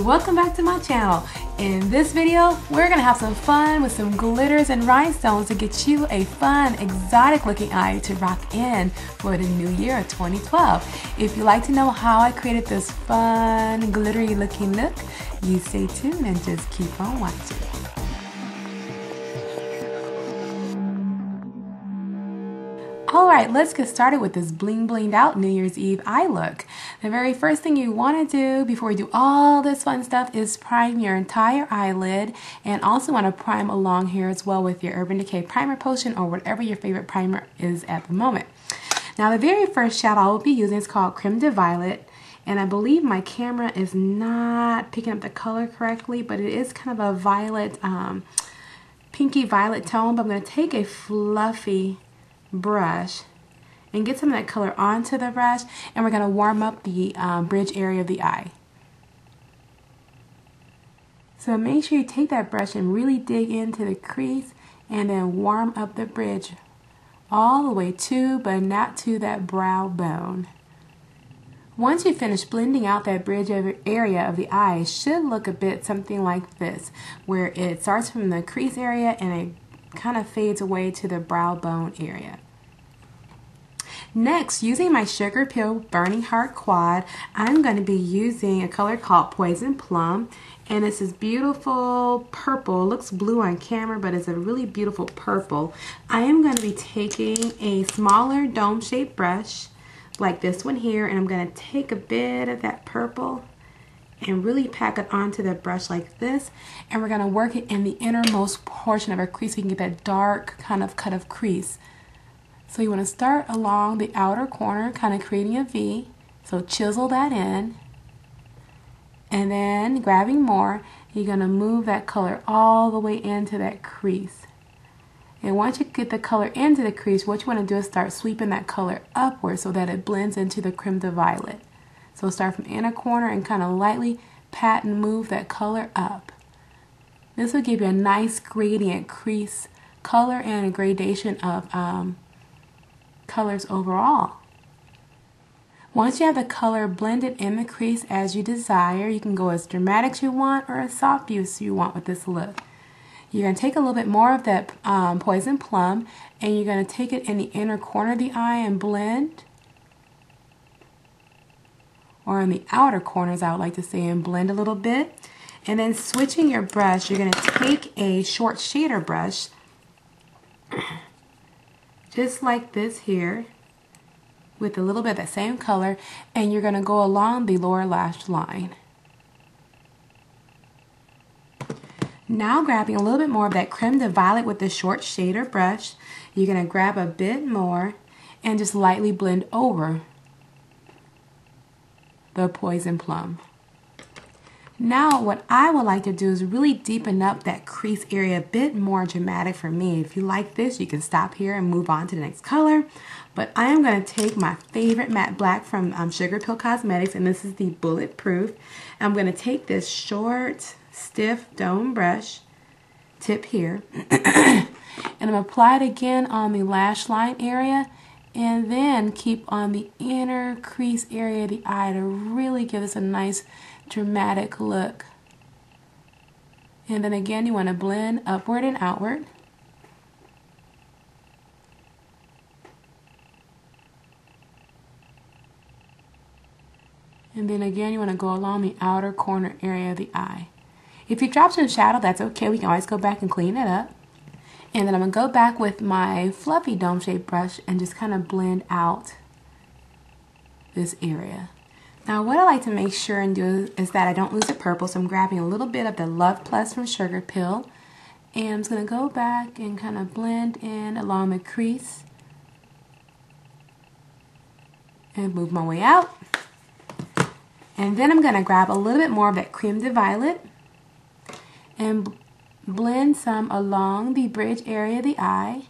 Welcome back to my channel. In this video, we're gonna have some fun with some glitters and rhinestones to get you a fun, exotic looking eye to rock in for the new year of 2012. If you'd like to know how I created this fun, glittery looking look, you stay tuned and just keep on watching. Alright, let's get started with this bling blinged out New Year's Eve eye look. The very first thing you want to do before you do all this fun stuff is prime your entire eyelid, and also want to prime along here as well with your Urban Decay primer potion or whatever your favorite primer is at the moment. Now the very first shadow I will be using is called Creme de Violet, and I believe my camera is not picking up the color correctly, but it is kind of a violet, pinky violet tone. But I'm going to take a fluffy brush and get some of that color onto the brush, and we're going to warm up the bridge area of the eye. So make sure you take that brush and really dig into the crease and then warm up the bridge all the way to, but not to, that brow bone. Once you finish blending out that bridge area of the eye, it should look a bit something like this, where it starts from the crease area and it kind of fades away to the brow bone area. Next, using my Sugar Pill Burning Heart Quad, I'm going to be using a color called Poison Plum, and it's this beautiful purple. It looks blue on camera, but it's a really beautiful purple. I am going to be taking a smaller dome-shaped brush like this one here, and I'm going to take a bit of that purple and really pack it onto the brush like this, and we're going to work it in the innermost portion of our crease so we can get that dark kind of cut of crease. So you want to start along the outer corner, kind of creating a V, so chisel that in, and then grabbing more, you're going to move that color all the way into that crease. And once you get the color into the crease, what you want to do is start sweeping that color upward so that it blends into the Creme de Violet. So start from inner corner and kind of lightly pat and move that color up. This will give you a nice gradient crease color and a gradation of colors overall. Once you have the color blended in the crease as you desire, you can go as dramatic as you want or as soft as you want with this look. You're going to take a little bit more of that Poison Plum, and you're going to take it in the inner corner of the eye and blend, or in the outer corners I would like to say, and blend a little bit. And then switching your brush, you're going to take a short shader brush just like this here with a little bit of that same color, and you're going to go along the lower lash line. Now grabbing a little bit more of that Creme de Violet with the short shader brush, you're going to grab a bit more and just lightly blend over the Poison Plum. Now what I would like to do is really deepen up that crease area a bit more dramatic for me. If you like this, you can stop here and move on to the next color. But I am going to take my favorite matte black from Sugar Pill Cosmetics, and this is the Bulletproof. I'm going to take this short, stiff dome brush tip here, and I'm going to apply it again on the lash line area, and then keep on the inner crease area of the eye to really give us a nice dramatic look. And then again, you want to blend upward and outward. And then again, you want to go along the outer corner area of the eye. If you drop some shadow, that's okay. We can always go back and clean it up. And then I'm going to go back with my fluffy dome-shaped brush and just kind of blend out this area. Now what I like to make sure and do is that I don't lose the purple, so I'm grabbing a little bit of the Love Plus from Sugar Pill, and I'm just going to go back and kind of blend in along the crease and move my way out. And then I'm going to grab a little bit more of that Creme de Violet and blend some along the bridge area of the eye.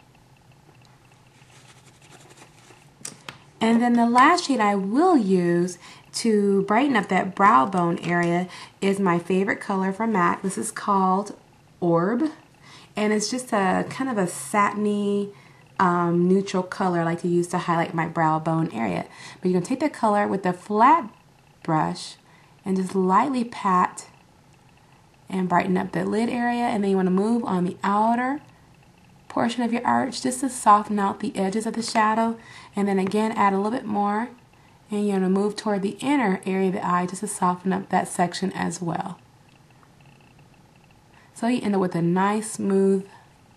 And then the last shade I will use to brighten up that brow bone area is my favorite color from MAC. This is called Orb, and it's just a kind of a satiny neutral color I like to use to highlight my brow bone area. But you're going to take the color with the flat brush and just lightly pat and brighten up the lid area. And then you want to move on the outer portion of your arch just to soften out the edges of the shadow. And then again, add a little bit more. And you're going to move toward the inner area of the eye just to soften up that section as well. So you end up with a nice smooth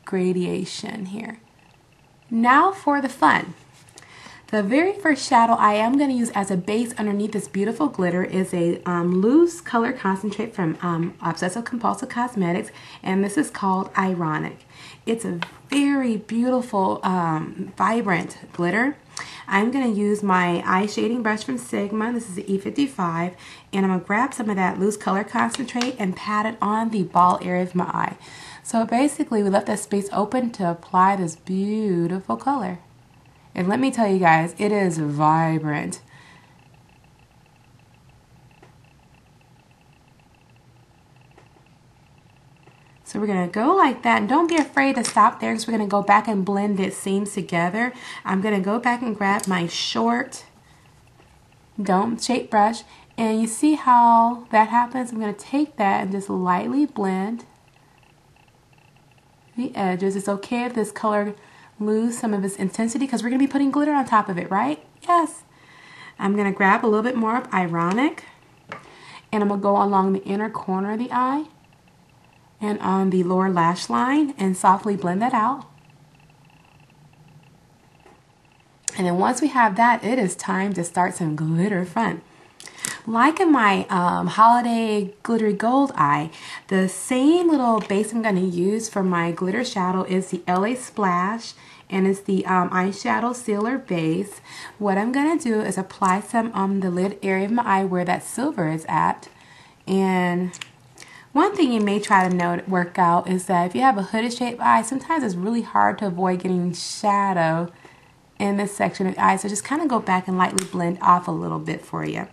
gradation here. Now for the fun. The very first shadow I am going to use as a base underneath this beautiful glitter is a loose color concentrate from Obsessive Compulsive Cosmetics, and this is called Ironic. It's a very beautiful, vibrant glitter. I'm going to use my eye shading brush from Sigma. This is the E55, and I'm going to grab some of that loose color concentrate and pat it on the ball area of my eye. So basically, we left that space open to apply this beautiful color. And let me tell you guys, it is vibrant. So we're going to go like that. And don't be afraid to stop there because we're going to go back and blend the seams together. I'm going to go back and grab my short dome shape brush. And you see how that happens? I'm going to take that and just lightly blend the edges. It's okay if this color lose some of its intensity because we're going to be putting glitter on top of it, right? Yes. I'm going to grab a little bit more of Ironic, and I'm going to go along the inner corner of the eye and on the lower lash line and softly blend that out. And then once we have that, it is time to start some glitter fun. Like in my holiday glittery gold eye, the same little base I'm going to use for my glitter shadow is the LA Splash, and it's the eyeshadow sealer base. What I'm going to do is apply some on the lid area of my eye where that silver is at. And one thing you may try to work out is that if you have a hooded shaped eye, sometimes it's really hard to avoid getting shadow in this section of the eye. So just kind of go back and lightly blend off a little bit for you.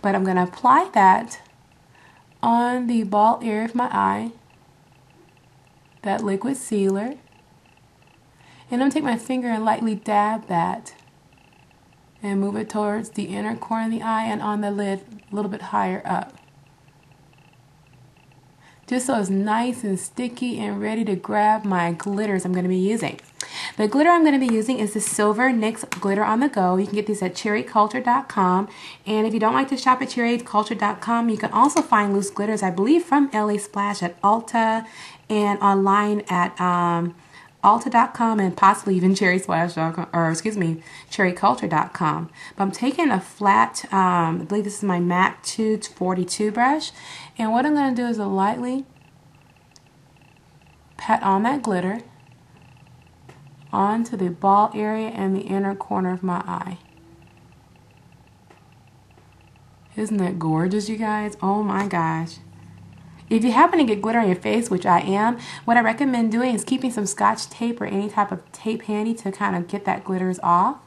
But I'm going to apply that on the ball area of my eye, that liquid sealer. And I'm going to take my finger and lightly dab that and move it towards the inner corner of the eye and on the lid a little bit higher up. Just so it's nice and sticky and ready to grab my glitters I'm going to be using. The glitter I'm going to be using is the Silver NYX Glitter on the Go. You can get these at cherryculture.com. And if you don't like to shop at cherryculture.com, you can also find loose glitters, I believe, from LA Splash at Ulta and online at Ulta.com and possibly even cherrysplash.com, or excuse me, cherryculture.com. But I'm taking a flat, I believe this is my MAC 242 brush. And what I'm going to do is lightly pat on that glitter onto the ball area and the inner corner of my eye. Isn't that gorgeous, you guys? Oh my gosh. If you happen to get glitter on your face, which I am, what I recommend doing is keeping some Scotch tape or any type of tape handy to kind of get that glitters off.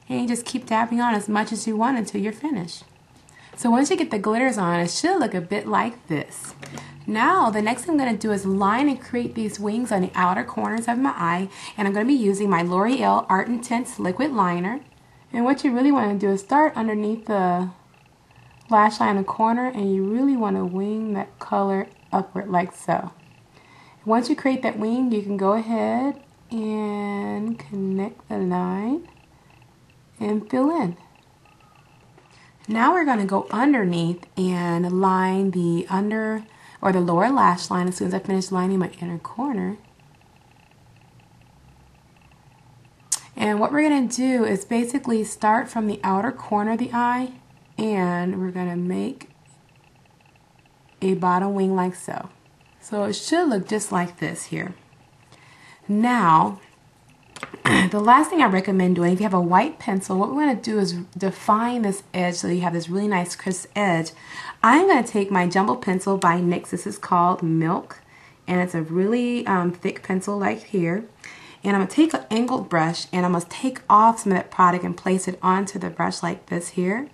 And you just keep dabbing on as much as you want until you're finished. So once you get the glitters on, it should look a bit like this. Now, the next thing I'm going to do is line and create these wings on the outer corners of my eye. And I'm going to be using my L'Oreal Art Intense Liquid Liner. And what you really want to do is start underneath the lash line in the corner, and you really want to wing that color upward like so. Once you create that wing, you can go ahead and connect the line and fill in. Now we're going to go underneath and line the under or the lower lash line as soon as I finish lining my inner corner. And what we're going to do is basically start from the outer corner of the eye, and we're going to make a bottom wing like so. So it should look just like this here. Now, the last thing I recommend doing, if you have a white pencil, what we're going to do is define this edge so you have this really nice crisp edge. I'm going to take my jumbo pencil by NYX. This is called Milk, and it's a really thick pencil like here. And I'm going to take an angled brush, and I'm going to take off some of that product and place it onto the brush like this here,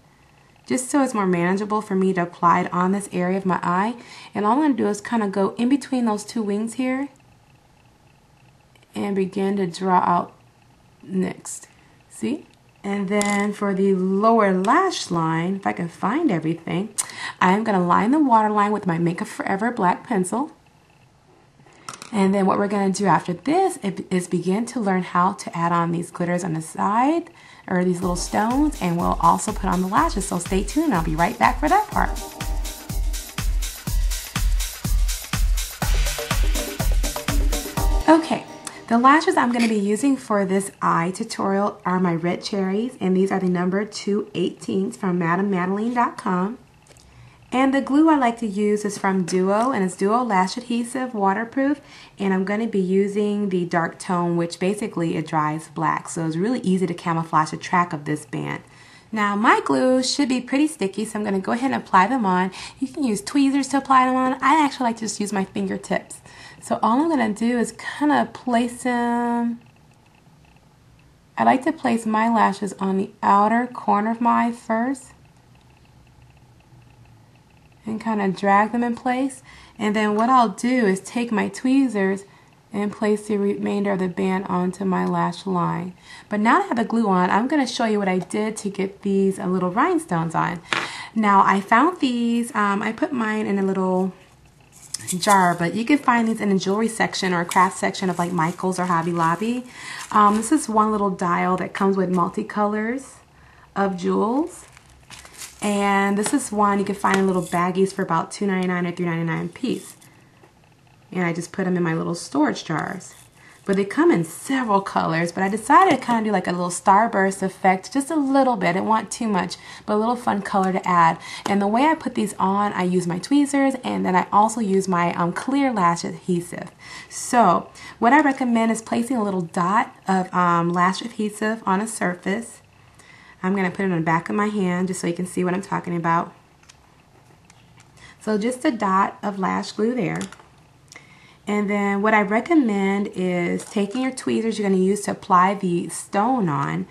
just so it's more manageable for me to apply it on this area of my eye. And all I'm going to do is kind of go in between those two wings here and begin to draw out next. See? And then for the lower lash line, if I can find everything, I'm going to line the waterline with my Makeup Forever black pencil. And then what we're going to do after this is begin to learn how to add on these glitters on the side, or these little stones, and we'll also put on the lashes. So stay tuned, I'll be right back for that part. Okay, the lashes I'm going to be using for this eye tutorial are my red cherries, and these are the number 218s from Madeline.com. And the glue I like to use is from Duo, and it's Duo Lash Adhesive, waterproof, and I'm going to be using the dark tone, which basically it dries black, so it's really easy to camouflage the track of this band. Now my glue should be pretty sticky, so I'm going to go ahead and apply them on. You can use tweezers to apply them on. I actually like to just use my fingertips. So all I'm going to do is kind of place them. I like to place my lashes on the outer corner of my eye first, and kind of drag them in place. And then what I'll do is take my tweezers and place the remainder of the band onto my lash line. But now that I have the glue on, I'm going to show you what I did to get these little rhinestones on. Now I found these, I put mine in a little jar, but you can find these in the jewelry section or craft section of like Michael's or Hobby Lobby. This is one little dial that comes with multicolors of jewels. And this is one you can find in little baggies for about $2.99 or $3.99 a piece. And I just put them in my little storage jars. But they come in several colors, but I decided to kind of do like a little starburst effect, just a little bit. I didn't want too much, but a little fun color to add. And the way I put these on, I use my tweezers, and then I also use my clear lash adhesive. So what I recommend is placing a little dot of lash adhesive on a surface. I'm going to put it on the back of my hand just so you can see what I'm talking about. So just a dot of lash glue there. And then what I recommend is taking your tweezers you're going to use to apply the stone on.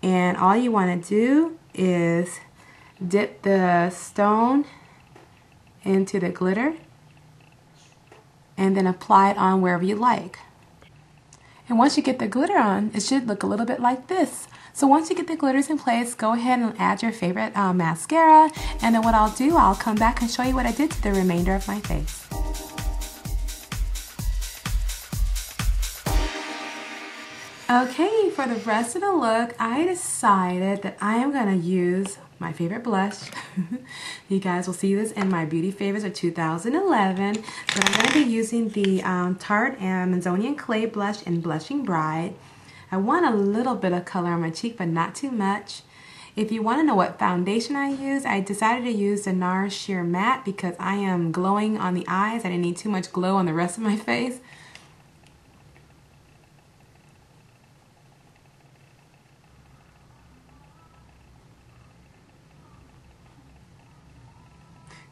And all you want to do is dip the stone into the glitter and then apply it on wherever you like. And once you get the glitter on, it should look a little bit like this. So once you get the glitters in place, go ahead and add your favorite mascara, and then what I'll do, I'll come back and show you what I did to the remainder of my face. Okay, for the rest of the look, I decided that I am going to use my favorite blush. You guys will see this in my beauty favorites of 2011, but I'm going to be using the Tarte Amazonian Clay Blush in Blushing Bride. I want a little bit of color on my cheek, but not too much. If you want to know what foundation I use, I decided to use the NARS Sheer Matte because I am glowing on the eyes. I didn't need too much glow on the rest of my face.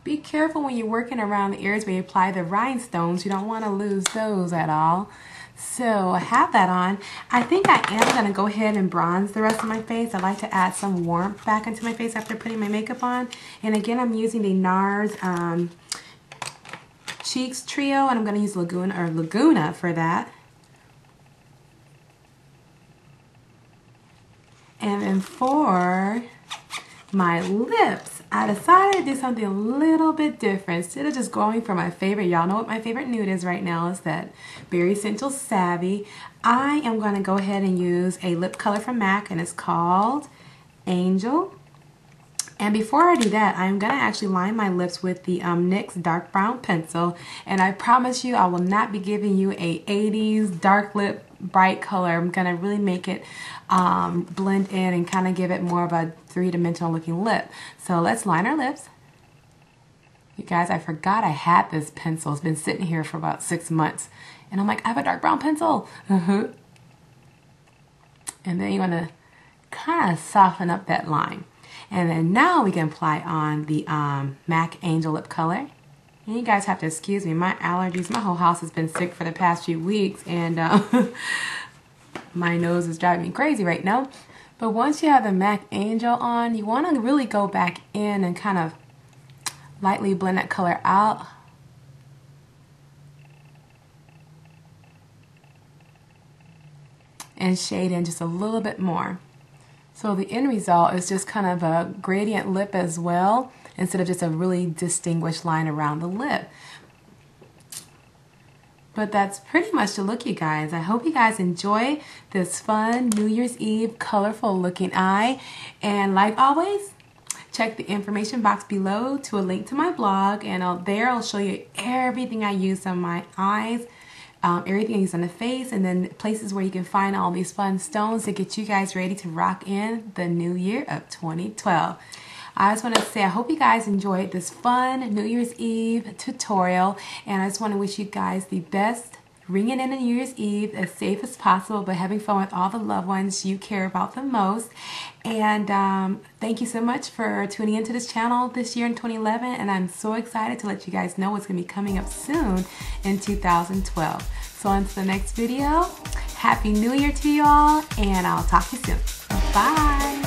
Be careful when you're working around the areas where you apply the rhinestones. You don't want to lose those at all. So I have that on. I think I am going to go ahead and bronze the rest of my face. I like to add some warmth back into my face after putting my makeup on. And again, I'm using the NARS Cheeks Trio, and I'm going to use Laguna for that. And then for my lips, I decided to do something a little bit different. Instead of just going for my favorite, y'all know what my favorite nude is right now, is that Berry Essential Savvy. I am going to go ahead and use a lip color from MAC, and it's called Angel. And before I do that, I'm going to actually line my lips with the NYX dark brown pencil. And I promise you, I will not be giving you a 80s dark lip bright color. I'm going to really make it blend in and kind of give it more of a three-dimensional looking lip. So let's line our lips. You guys, I forgot I had this pencil. It's been sitting here for about 6 months. And I'm like, I have a dark brown pencil. And then you want to kind of soften up that line. And then now we can apply on the MAC Angel lip color. And you guys have to excuse me, my allergies, my whole house has been sick for the past few weeks, and my nose is driving me crazy right now. But once you have the MAC Angel on, you want to really go back in and kind of lightly blend that color out. And shade in just a little bit more. So the end result is just kind of a gradient lip as well, instead of just a really distinguished line around the lip. But that's pretty much the look, you guys. I hope you guys enjoy this fun New Year's Eve colorful looking eye. And like always, check the information box below to a link to my blog, and there I'll show you everything I use on my eyes, everything I use on the face, and then places where you can find all these fun stones to get you guys ready to rock in the new year of 2012. I just want to say I hope you guys enjoyed this fun New Year's Eve tutorial, and I just want to wish you guys the best ringing in the New Year's Eve as safe as possible, but having fun with all the loved ones you care about the most. And thank you so much for tuning into this channel this year in 2011, and I'm so excited to let you guys know what's going to be coming up soon in 2012. So on to the next video. Happy New Year to you all, and I'll talk to you soon. Bye!